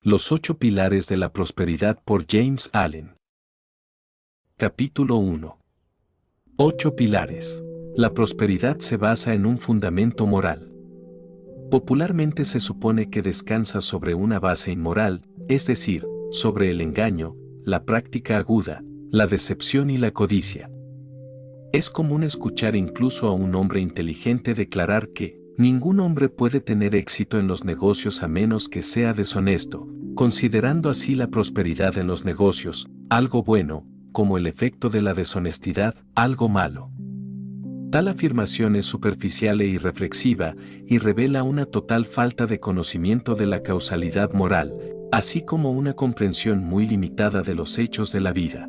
Los 8 pilares de la prosperidad por James Allen. Capítulo 1. 8 pilares. La prosperidad se basa en un fundamento moral. Popularmente se supone que descansa sobre una base inmoral, es decir, sobre el engaño, la práctica aguda, la decepción y la codicia. Es común escuchar incluso a un hombre inteligente declarar que ningún hombre puede tener éxito en los negocios a menos que sea deshonesto, considerando así la prosperidad en los negocios, algo bueno, como el efecto de la deshonestidad, algo malo. Tal afirmación es superficial e irreflexiva y revela una total falta de conocimiento de la causalidad moral, así como una comprensión muy limitada de los hechos de la vida.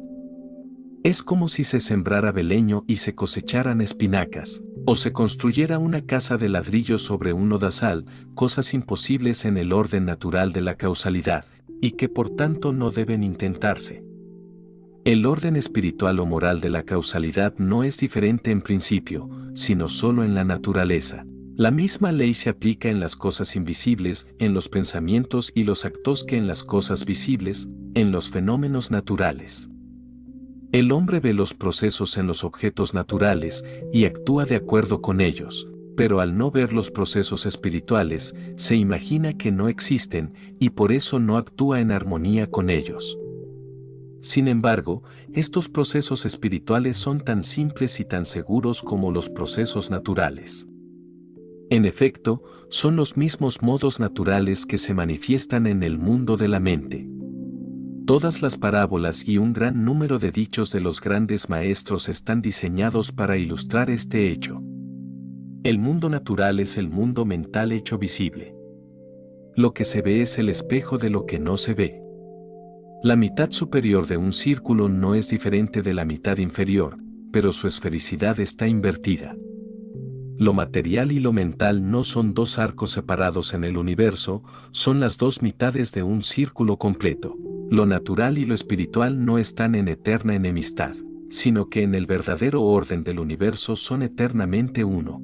Es como si se sembrara beleño y se cosecharan espinacas, o se construyera una casa de ladrillo sobre un lodazal, cosas imposibles en el orden natural de la causalidad, y que por tanto no deben intentarse. El orden espiritual o moral de la causalidad no es diferente en principio, sino solo en la naturaleza. La misma ley se aplica en las cosas invisibles, en los pensamientos y los actos que en las cosas visibles, en los fenómenos naturales. El hombre ve los procesos en los objetos naturales y actúa de acuerdo con ellos, pero al no ver los procesos espirituales, se imagina que no existen y por eso no actúa en armonía con ellos. Sin embargo, estos procesos espirituales son tan simples y tan seguros como los procesos naturales. En efecto, son los mismos modos naturales que se manifiestan en el mundo de la mente. Todas las parábolas y un gran número de dichos de los grandes maestros están diseñados para ilustrar este hecho. El mundo natural es el mundo mental hecho visible. Lo que se ve es el espejo de lo que no se ve. La mitad superior de un círculo no es diferente de la mitad inferior, pero su esfericidad está invertida. Lo material y lo mental no son dos arcos separados en el universo, son las dos mitades de un círculo completo. Lo natural y lo espiritual no están en eterna enemistad, sino que en el verdadero orden del universo son eternamente uno.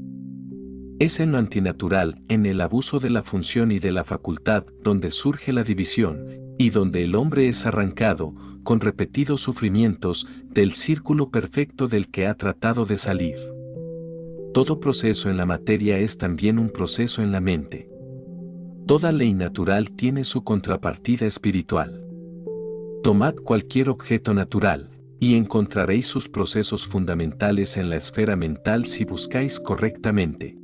Es en lo antinatural, en el abuso de la función y de la facultad, donde surge la división, y donde el hombre es arrancado, con repetidos sufrimientos, del círculo perfecto del que ha tratado de salir. Todo proceso en la materia es también un proceso en la mente. Toda ley natural tiene su contrapartida espiritual. Tomad cualquier objeto natural, y encontraréis sus procesos fundamentales en la esfera mental si buscáis correctamente.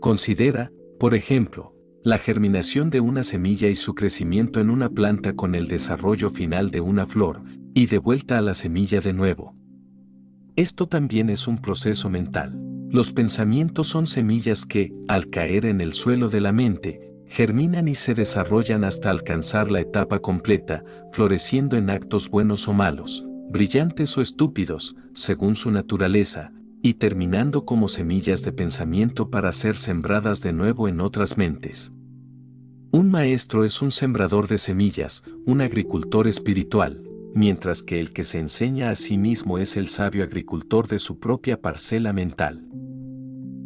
Considera, por ejemplo, la germinación de una semilla y su crecimiento en una planta con el desarrollo final de una flor, y de vuelta a la semilla de nuevo. Esto también es un proceso mental. Los pensamientos son semillas que, al caer en el suelo de la mente, germinan y se desarrollan hasta alcanzar la etapa completa, floreciendo en actos buenos o malos, brillantes o estúpidos, según su naturaleza, y terminando como semillas de pensamiento para ser sembradas de nuevo en otras mentes. Un maestro es un sembrador de semillas, un agricultor espiritual, mientras que el que se enseña a sí mismo es el sabio agricultor de su propia parcela mental.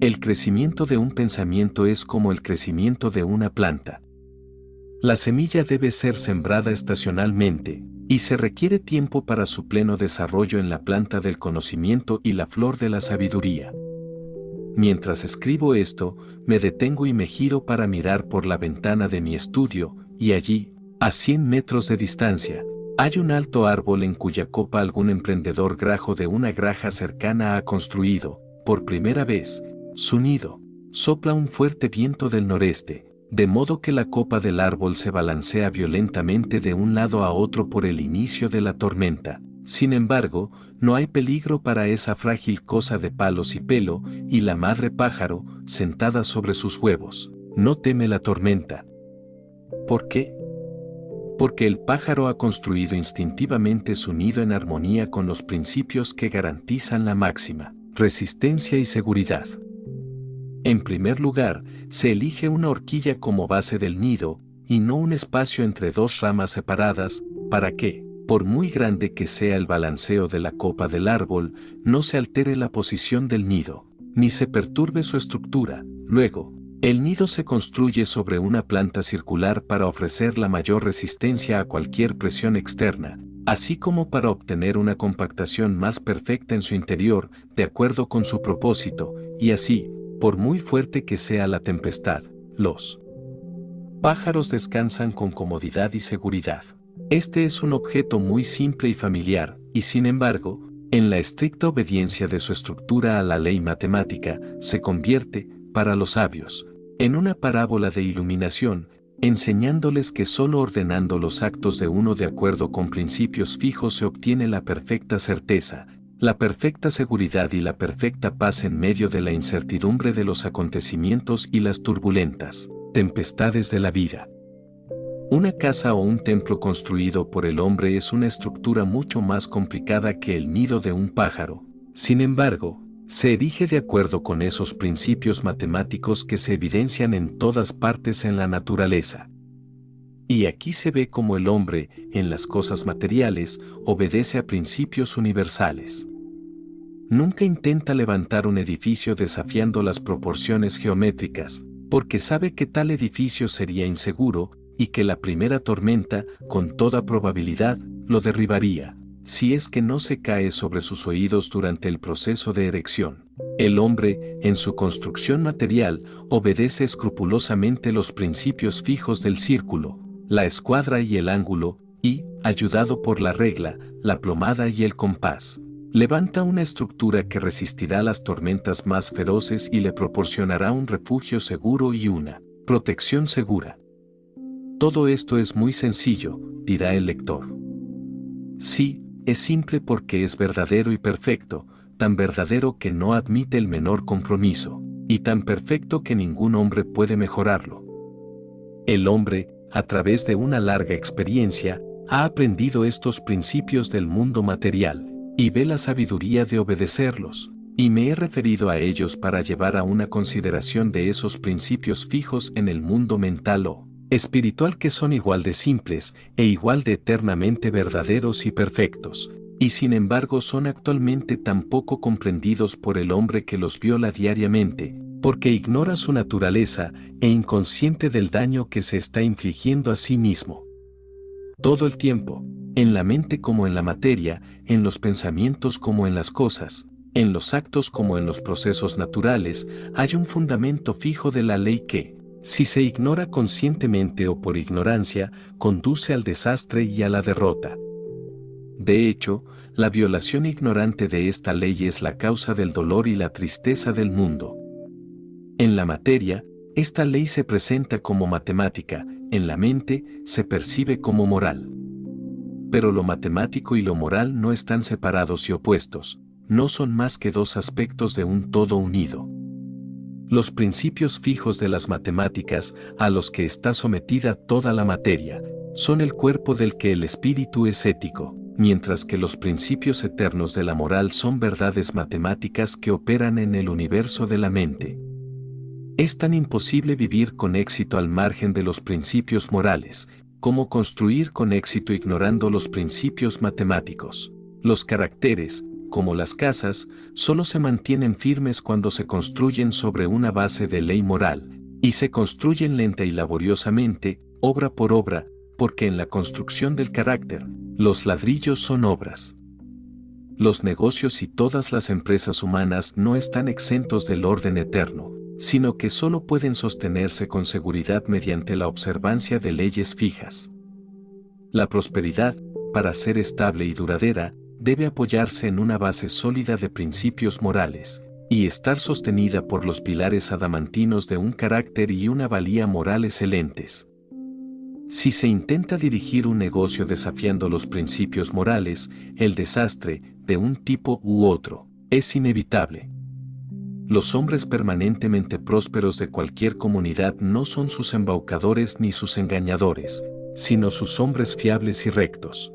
El crecimiento de un pensamiento es como el crecimiento de una planta. La semilla debe ser sembrada estacionalmente, y se requiere tiempo para su pleno desarrollo en la planta del conocimiento y la flor de la sabiduría. Mientras escribo esto, me detengo y me giro para mirar por la ventana de mi estudio, y allí, a 100 metros de distancia, hay un alto árbol en cuya copa algún emprendedor grajo de una granja cercana ha construido, por primera vez, su nido. Sopla un fuerte viento del noreste, de modo que la copa del árbol se balancea violentamente de un lado a otro por el inicio de la tormenta. Sin embargo, no hay peligro para esa frágil cosa de palos y pelo, y la madre pájaro, sentada sobre sus huevos, no teme la tormenta. ¿Por qué? Porque el pájaro ha construido instintivamente su nido en armonía con los principios que garantizan la máxima resistencia y seguridad. En primer lugar, se elige una horquilla como base del nido, y no un espacio entre dos ramas separadas, para que, por muy grande que sea el balanceo de la copa del árbol, no se altere la posición del nido, ni se perturbe su estructura. Luego, El nido se construye sobre una planta circular para ofrecer la mayor resistencia a cualquier presión externa, así como para obtener una compactación más perfecta en su interior, de acuerdo con su propósito, y así, por muy fuerte que sea la tempestad, los pájaros descansan con comodidad y seguridad. Este es un objeto muy simple y familiar, y sin embargo, en la estricta obediencia de su estructura a la ley matemática, se convierte, para los sabios, en una parábola de iluminación, enseñándoles que solo ordenando los actos de uno de acuerdo con principios fijos se obtiene la perfecta certeza, la perfecta seguridad y la perfecta paz en medio de la incertidumbre de los acontecimientos y las turbulentas tempestades de la vida. Una casa o un templo construido por el hombre es una estructura mucho más complicada que el nido de un pájaro. Sin embargo, se erige de acuerdo con esos principios matemáticos que se evidencian en todas partes en la naturaleza. Y aquí se ve cómo el hombre, en las cosas materiales, obedece a principios universales. Nunca intenta levantar un edificio desafiando las proporciones geométricas, porque sabe que tal edificio sería inseguro y que la primera tormenta, con toda probabilidad, lo derribaría, si es que no se cae sobre sus oídos durante el proceso de erección. El hombre, en su construcción material, obedece escrupulosamente los principios fijos del círculo, la escuadra y el ángulo, y, ayudado por la regla, la plomada y el compás, levanta una estructura que resistirá las tormentas más feroces y le proporcionará un refugio seguro y una protección segura. Todo esto es muy sencillo, dirá el lector. Sí, es simple porque es verdadero y perfecto, tan verdadero que no admite el menor compromiso, y tan perfecto que ningún hombre puede mejorarlo. El hombre, a través de una larga experiencia, ha aprendido estos principios del mundo material, y ve la sabiduría de obedecerlos, y me he referido a ellos para llevar a una consideración de esos principios fijos en el mundo mental o espiritual que son igual de simples e igual de eternamente verdaderos y perfectos, y sin embargo son actualmente tan poco comprendidos por el hombre que los viola diariamente, porque ignora su naturaleza e inconsciente del daño que se está infligiendo a sí mismo. Todo el tiempo, en la mente como en la materia, en los pensamientos como en las cosas, en los actos como en los procesos naturales, hay un fundamento fijo de la ley que, si se ignora conscientemente o por ignorancia, conduce al desastre y a la derrota. De hecho, la violación ignorante de esta ley es la causa del dolor y la tristeza del mundo. En la materia, esta ley se presenta como matemática, en la mente se percibe como moral. Pero lo matemático y lo moral no están separados y opuestos, no son más que dos aspectos de un todo unido. Los principios fijos de las matemáticas, a los que está sometida toda la materia, son el cuerpo del que el espíritu es ético, mientras que los principios eternos de la moral son verdades matemáticas que operan en el universo de la mente. Es tan imposible vivir con éxito al margen de los principios morales, como construir con éxito ignorando los principios matemáticos. Los caracteres, como las casas, solo se mantienen firmes cuando se construyen sobre una base de ley moral, y se construyen lenta y laboriosamente, obra por obra, porque en la construcción del carácter, los ladrillos son obras. Los negocios y todas las empresas humanas no están exentos del orden eterno, sino que solo pueden sostenerse con seguridad mediante la observancia de leyes fijas. La prosperidad, para ser estable y duradera, debe apoyarse en una base sólida de principios morales, y estar sostenida por los pilares adamantinos de un carácter y una valía moral excelentes. Si se intenta dirigir un negocio desafiando los principios morales, el desastre, de un tipo u otro, es inevitable. Los hombres permanentemente prósperos de cualquier comunidad no son sus embaucadores ni sus engañadores, sino sus hombres fiables y rectos.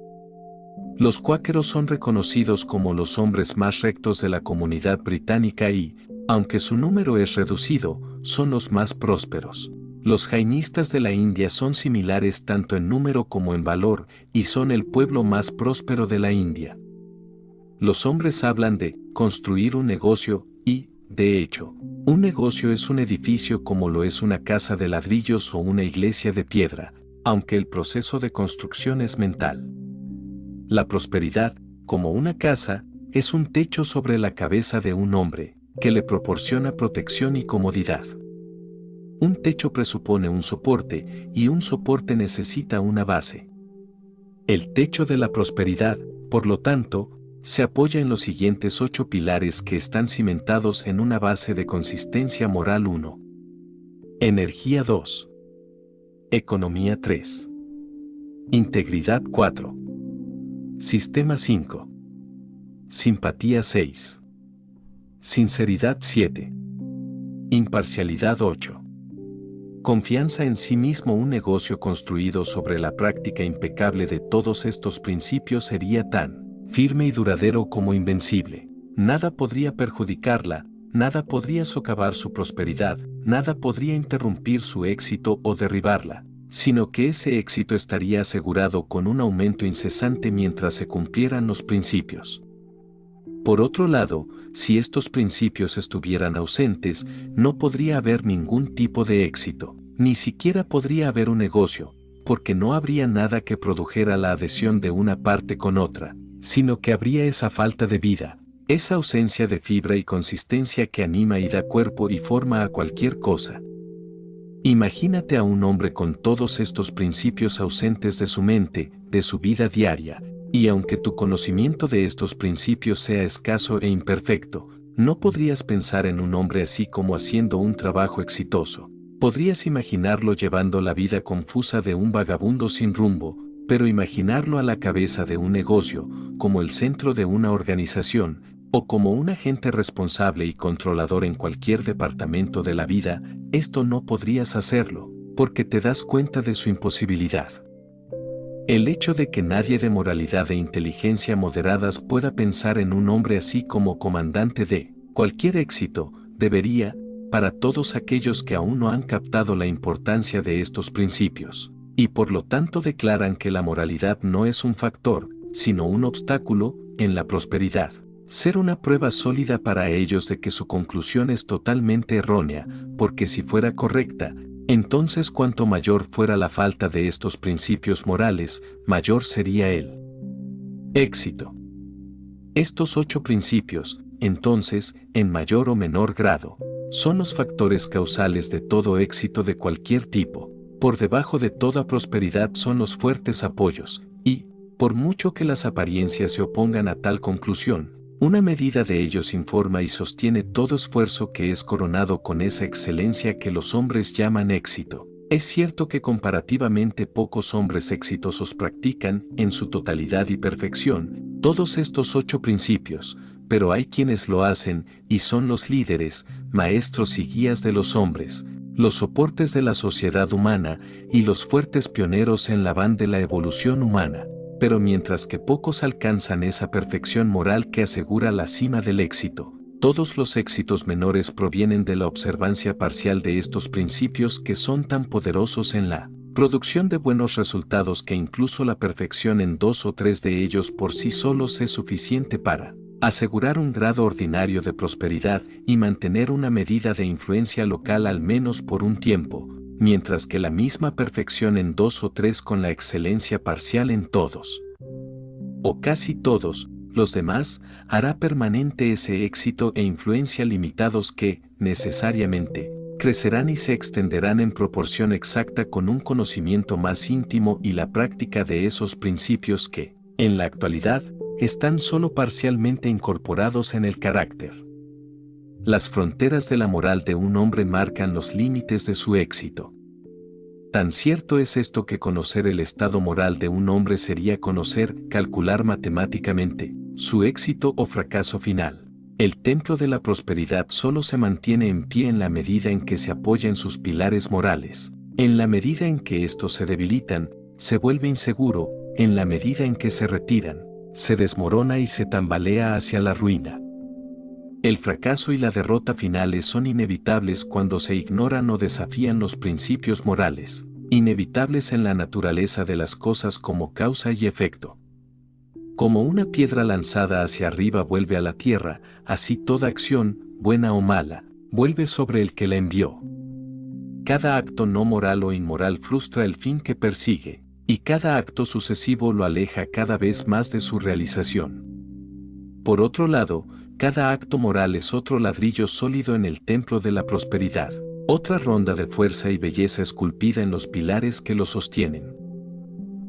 Los cuáqueros son reconocidos como los hombres más rectos de la comunidad británica y, aunque su número es reducido, son los más prósperos. Los jainistas de la India son similares tanto en número como en valor y son el pueblo más próspero de la India. Los hombres hablan de construir un negocio y, De hecho, un negocio es un edificio como lo es una casa de ladrillos o una iglesia de piedra, aunque el proceso de construcción es mental. La prosperidad, como una casa, es un techo sobre la cabeza de un hombre, que le proporciona protección y comodidad. Un techo presupone un soporte, y un soporte necesita una base. El techo de la prosperidad, por lo tanto, se apoya en los siguientes 8 pilares que están cimentados en una base de consistencia moral 1. Energía 2. Economía 3. Integridad 4. Sistema 5. Simpatía 6. Sinceridad 7. Imparcialidad 8. Confianza en sí mismo. Un negocio construido sobre la práctica impecable de todos estos principios sería tan firme y duradero como invencible. Nada podría perjudicarla, nada podría socavar su prosperidad, nada podría interrumpir su éxito o derribarla, sino que ese éxito estaría asegurado con un aumento incesante mientras se cumplieran los principios. Por otro lado, si estos principios estuvieran ausentes, no podría haber ningún tipo de éxito, ni siquiera podría haber un negocio, porque no habría nada que produjera la adhesión de una parte con otra, sino que habría esa falta de vida, esa ausencia de fibra y consistencia que anima y da cuerpo y forma a cualquier cosa. Imagínate a un hombre con todos estos principios ausentes de su mente, de su vida diaria, y aunque tu conocimiento de estos principios sea escaso e imperfecto, no podrías pensar en un hombre así como haciendo un trabajo exitoso. Podrías imaginarlo llevando la vida confusa de un vagabundo sin rumbo, pero imaginarlo a la cabeza de un negocio, como el centro de una organización, o como un agente responsable y controlador en cualquier departamento de la vida, esto no podrías hacerlo, porque te das cuenta de su imposibilidad. El hecho de que nadie de moralidad e inteligencia moderadas pueda pensar en un hombre así como comandante de cualquier éxito, debería, para todos aquellos que aún no han captado la importancia de estos principios, y por lo tanto declaran que la moralidad no es un factor, sino un obstáculo, en la prosperidad, ser una prueba sólida para ellos de que su conclusión es totalmente errónea, porque si fuera correcta, entonces cuanto mayor fuera la falta de estos principios morales, mayor sería el éxito. Estos 8 principios, entonces, en mayor o menor grado, son los factores causales de todo éxito de cualquier tipo. Por debajo de toda prosperidad son los fuertes apoyos, y, por mucho que las apariencias se opongan a tal conclusión, una medida de ellos informa y sostiene todo esfuerzo que es coronado con esa excelencia que los hombres llaman éxito. Es cierto que comparativamente pocos hombres exitosos practican, en su totalidad y perfección, todos estos 8 principios, pero hay quienes lo hacen, y son los líderes, maestros y guías de los hombres, los soportes de la sociedad humana, y los fuertes pioneros en la van de la evolución humana. Pero mientras que pocos alcanzan esa perfección moral que asegura la cima del éxito, todos los éxitos menores provienen de la observancia parcial de estos principios que son tan poderosos en la producción de buenos resultados que incluso la perfección en 2 o 3 de ellos por sí solos es suficiente para asegurar un grado ordinario de prosperidad y mantener una medida de influencia local al menos por un tiempo, mientras que la misma perfección en 2 o 3 con la excelencia parcial en todos, o casi todos, los demás, hará permanente ese éxito e influencia limitados que, necesariamente, crecerán y se extenderán en proporción exacta con un conocimiento más íntimo y la práctica de esos principios que, en la actualidad, están solo parcialmente incorporados en el carácter. Las fronteras de la moral de un hombre marcan los límites de su éxito. Tan cierto es esto que conocer el estado moral de un hombre sería calcular matemáticamente, su éxito o fracaso final. El templo de la prosperidad solo se mantiene en pie en la medida en que se apoya en sus pilares morales. En la medida en que estos se debilitan, se vuelve inseguro, en la medida en que se retiran, se desmorona y se tambalea hacia la ruina. El fracaso y la derrota finales son inevitables cuando se ignoran o desafían los principios morales, inevitables en la naturaleza de las cosas como causa y efecto. Como una piedra lanzada hacia arriba vuelve a la tierra, así toda acción, buena o mala, vuelve sobre el que la envió. Cada acto no moral o inmoral frustra el fin que persigue, y cada acto sucesivo lo aleja cada vez más de su realización. Por otro lado, cada acto moral es otro ladrillo sólido en el templo de la prosperidad, otra ronda de fuerza y belleza esculpida en los pilares que lo sostienen.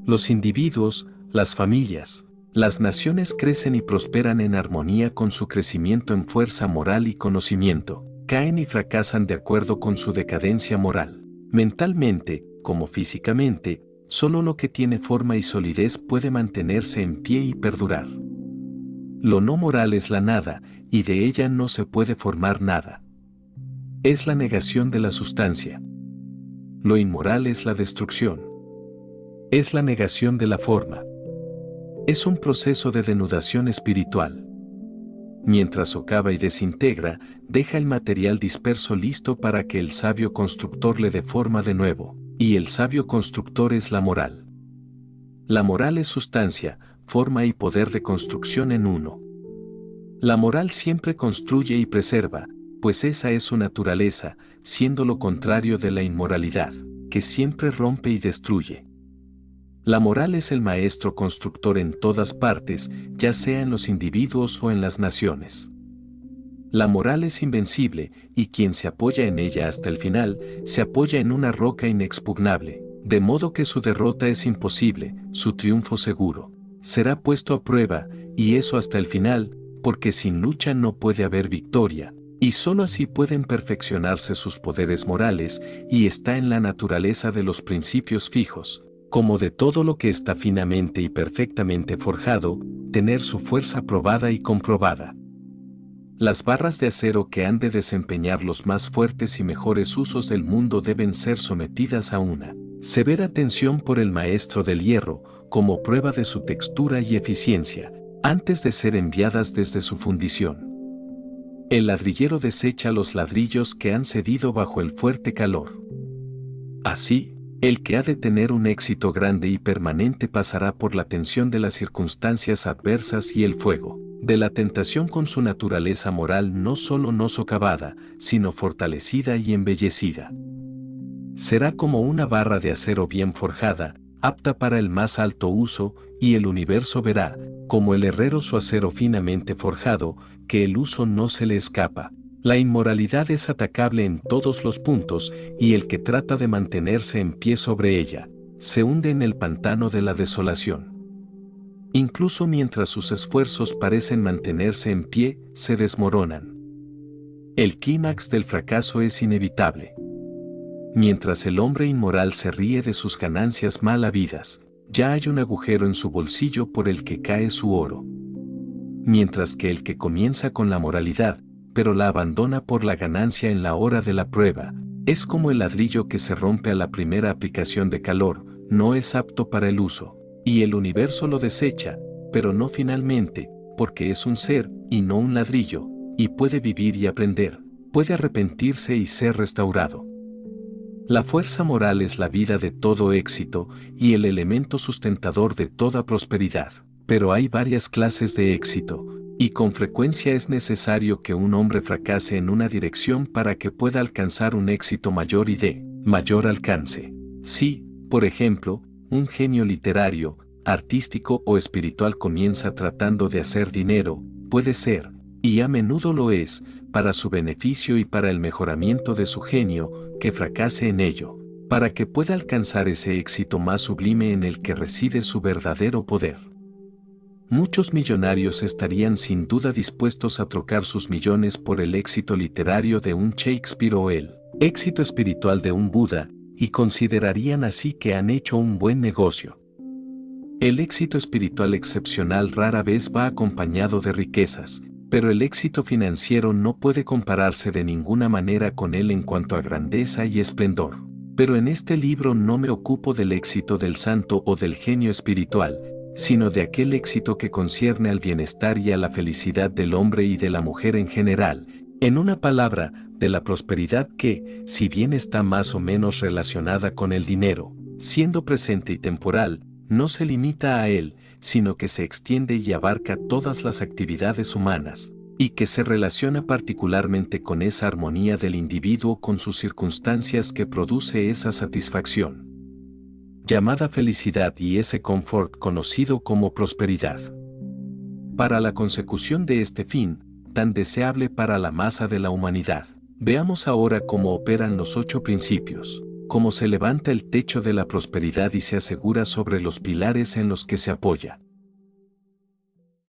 Los individuos, las familias, las naciones crecen y prosperan en armonía con su crecimiento en fuerza moral y conocimiento, caen y fracasan de acuerdo con su decadencia moral. Mentalmente, como físicamente, solo lo que tiene forma y solidez puede mantenerse en pie y perdurar. Lo no moral es la nada, y de ella no se puede formar nada. Es la negación de la sustancia. Lo inmoral es la destrucción. Es la negación de la forma. Es un proceso de denudación espiritual. Mientras socava y desintegra, deja el material disperso listo para que el sabio constructor le dé forma de nuevo, y el sabio constructor es la moral. La moral es sustancia, forma y poder de construcción en uno. La moral siempre construye y preserva, pues esa es su naturaleza, siendo lo contrario de la inmoralidad, que siempre rompe y destruye. La moral es el maestro constructor en todas partes, ya sea en los individuos o en las naciones. La moral es invencible, y quien se apoya en ella hasta el final, se apoya en una roca inexpugnable, de modo que su derrota es imposible, su triunfo seguro. Será puesto a prueba, y eso hasta el final, porque sin lucha no puede haber victoria, y sólo así pueden perfeccionarse sus poderes morales, y está en la naturaleza de los principios fijos, como de todo lo que está finamente y perfectamente forjado, tener su fuerza probada y comprobada. Las barras de acero que han de desempeñar los más fuertes y mejores usos del mundo deben ser sometidas a una severa tensión por el maestro del hierro, como prueba de su textura y eficiencia, antes de ser enviadas desde su fundición. El ladrillero desecha los ladrillos que han cedido bajo el fuerte calor. Así, el que ha de tener un éxito grande y permanente pasará por la tensión de las circunstancias adversas y el fuego de la tentación con su naturaleza moral no solo no socavada, sino fortalecida y embellecida. Será como una barra de acero bien forjada, apta para el más alto uso, y el universo verá, como el herrero su acero finamente forjado, que el uso no se le escapa. La inmoralidad es atacable en todos los puntos, y el que trata de mantenerse en pie sobre ella, se hunde en el pantano de la desolación. Incluso mientras sus esfuerzos parecen mantenerse en pie, se desmoronan. El clímax del fracaso es inevitable. Mientras el hombre inmoral se ríe de sus ganancias mal habidas, ya hay un agujero en su bolsillo por el que cae su oro. Mientras que el que comienza con la moralidad, pero la abandona por la ganancia en la hora de la prueba, es como el ladrillo que se rompe a la primera aplicación de calor, no es apto para el uso, y el universo lo desecha, pero no finalmente, porque es un ser, y no un ladrillo, y puede vivir y aprender, puede arrepentirse y ser restaurado. La fuerza moral es la vida de todo éxito y el elemento sustentador de toda prosperidad, pero hay varias clases de éxito, y con frecuencia es necesario que un hombre fracase en una dirección para que pueda alcanzar un éxito mayor y de mayor alcance. Si, por ejemplo, un genio literario, artístico o espiritual comienza tratando de hacer dinero, puede ser, y a menudo lo es, para su beneficio y para el mejoramiento de su genio, que fracase en ello, para que pueda alcanzar ese éxito más sublime en el que reside su verdadero poder. Muchos millonarios estarían sin duda dispuestos a trocar sus millones por el éxito literario de un Shakespeare o el éxito espiritual de un Buda, y considerarían así que han hecho un buen negocio. El éxito espiritual excepcional rara vez va acompañado de riquezas, pero el éxito financiero no puede compararse de ninguna manera con él en cuanto a grandeza y esplendor. Pero en este libro no me ocupo del éxito del santo o del genio espiritual, sino de aquel éxito que concierne al bienestar y a la felicidad del hombre y de la mujer en general, en una palabra, de la prosperidad que, si bien está más o menos relacionada con el dinero, siendo presente y temporal, no se limita a él, sino que se extiende y abarca todas las actividades humanas, y que se relaciona particularmente con esa armonía del individuo con sus circunstancias que produce esa satisfacción, llamada felicidad, y ese confort conocido como prosperidad. Para la consecución de este fin, tan deseable para la masa de la humanidad, veamos ahora cómo operan los 8 principios, cómo se levanta el techo de la prosperidad y se asegura sobre los pilares en los que se apoya.